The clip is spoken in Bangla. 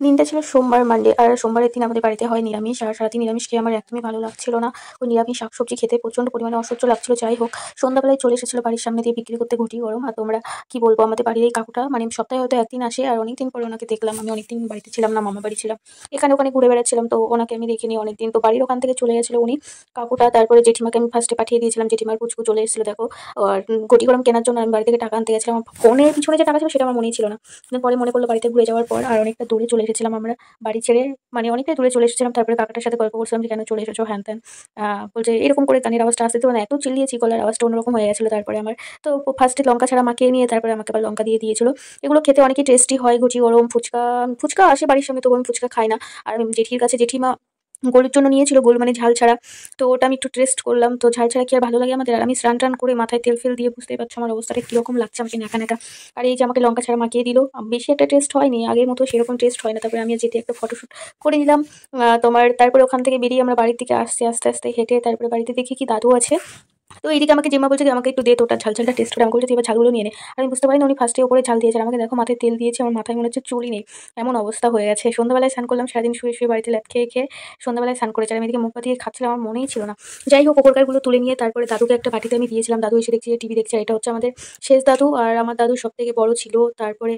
দিনটা ছিল সোমবার, মানডে। আর সোমবারের দিন আমাদের বাড়িতে হয় নিরামিষ। আর সারাদিন নিরামিষ খেয়ে আমার একদমই ভালো লাগছিল না। ওই নিরামিষ শাকসবজি খেতে প্রচণ্ড পরিমাণে অসহ্য লাগছিল। যাই হোক, সন্ধ্যাবেলায় চলে এসেছিল বাড়ির সামনে দিয়ে বিক্রি করতে ঘটি গরম। আর তোমরা কি বলবো, আমাদের বাড়ির এই কাকুটা মানে সপ্তাহে হয়তো একদিন আসে। আর অনেকদিন পরে ওনাকে দেখলাম। আমি অনেকদিন বাড়িতে ছিলাম না, মামা বাড়ি ছিলাম। এখানে ওখানে ঘুরে বেড়াচ্ছিলাম, তো ওনাকে আমি দেখিনি অনেকদিন। তো বাড়ির ওখান থেকে চলে গেছিল উনি, কাকুটা। তারপরে জেঠিমাকে আমি ফার্স্টে পাঠিয়ে দিয়েছিলাম। জেঠিমার পুচকু চলে এসেছিল দেখো। আর ঘটি গরম কেনার জন্য আমি বাড়ি থেকে টাকা আনতে গেছিলাম। আমার ফোনের পিছনে যে টাকা ছিল সেটা আমার মনেই ছিল না। কিন্তু পরে মনে পড়লো বাড়িতে ঘুরে যাওয়ার পর। আর অনেকটা দূরে চলে এসেছিলাম আমরা বাড়ি ছেড়ে, মানে অনেকটাই দূরে চলে এসেছিলাম। তারপরে কাকাটার সাথে গল্প করছিলাম যে কেন চলে এসেছো হ্যান ত্যান। বলছে এরকম করে কানের আওয়াজটা আসতে, তো না এত চিল্লিয়েছি, গলার আওয়াজটা অন্যরকম হয়ে গেছিলো। তারপরে আমার তো ফার্স্টে লঙ্কা ছাড়া মাখিয়ে নিয়ে তারপরে আমাকে আবার লঙ্কা দিয়ে দিয়েছিল। এগুলো খেতে অনেকই টেস্টি হয়, ঘুচি গরম ফুচকা। ফুচকা আসে বাড়ির সামনে, তবু আমি ফুচকা খাই না। আর আমি জেঠির কাছে জেঠিমা গোলের জন্য নিয়েছিল, গোল মানে ঝাল ছাড়া। তো ওটা আমি একটু টেস্ট করলাম, তো ঝাল ছাড়া কি আর ভালো লাগে আমাদের? আর আমি স্নান টান করে মাথায় তেল ফেল দিয়ে, বুঝতেই পারছো আমার অবস্থাটা কিরকম লাগছে, আমাকে ন্যাকা ন্যাকা। আর এই যে আমাকে লঙ্কা ছাড়া মাখিয়ে দিল, বেশি একটা টেস্ট হয়নি, আগের মতো সেরকম টেস্ট হয় না। তারপরে আমি যেতে একটা ফটোশুট করে নিলাম। তোমার তারপরে ওখান থেকে বেরিয়ে আমরা বাড়ির দিকে আসছি, আস্তে আস্তে হেঁটে। তারপরে বাড়িতে দেখি কি দাদু আছে। তো এইদিকে আমাকে জেম্মা বলছে যে আমাকে একটু দে, তোটা ঝাল ঝালটা টেস্ট করে। আমি বলছি তুই এবার ঝালগুলো নিয়ে নে। আর আমি বুঝতে পারিনি উনি ফার্স্টে ওপরে ঝাল দিয়েছে, আর আমাকে দেখো মাথায় তেল দিয়েছে, আমার মাথায় মনে হচ্ছে চুলই নেই, এমন অবস্থা হয়ে গেছে। সন্ধ্যাবেলায় স্নান করলাম, সারাদিন শুয়ে শুয়ে বাড়িতে ল্যাদ খেয়ে খেয়ে সন্ধ্যাবেলায় স্নান করেছি। আর আমি এদিকে মুখ দিয়ে খাচ্ছিলাম, আমার মনেই ছিল না। যাই হোক, ওপরকারগুলো তুলে নিয়ে তারপরে দাদুকে একটা বাটিতে আমি দিয়েছিলাম। দাদু এসে দেখছি যে টিভি দেখছে, আর এটা হচ্ছে আমাদের শেষ দাদু। আর আমার দাদু সব থেকে বড় ছিল। তারপরে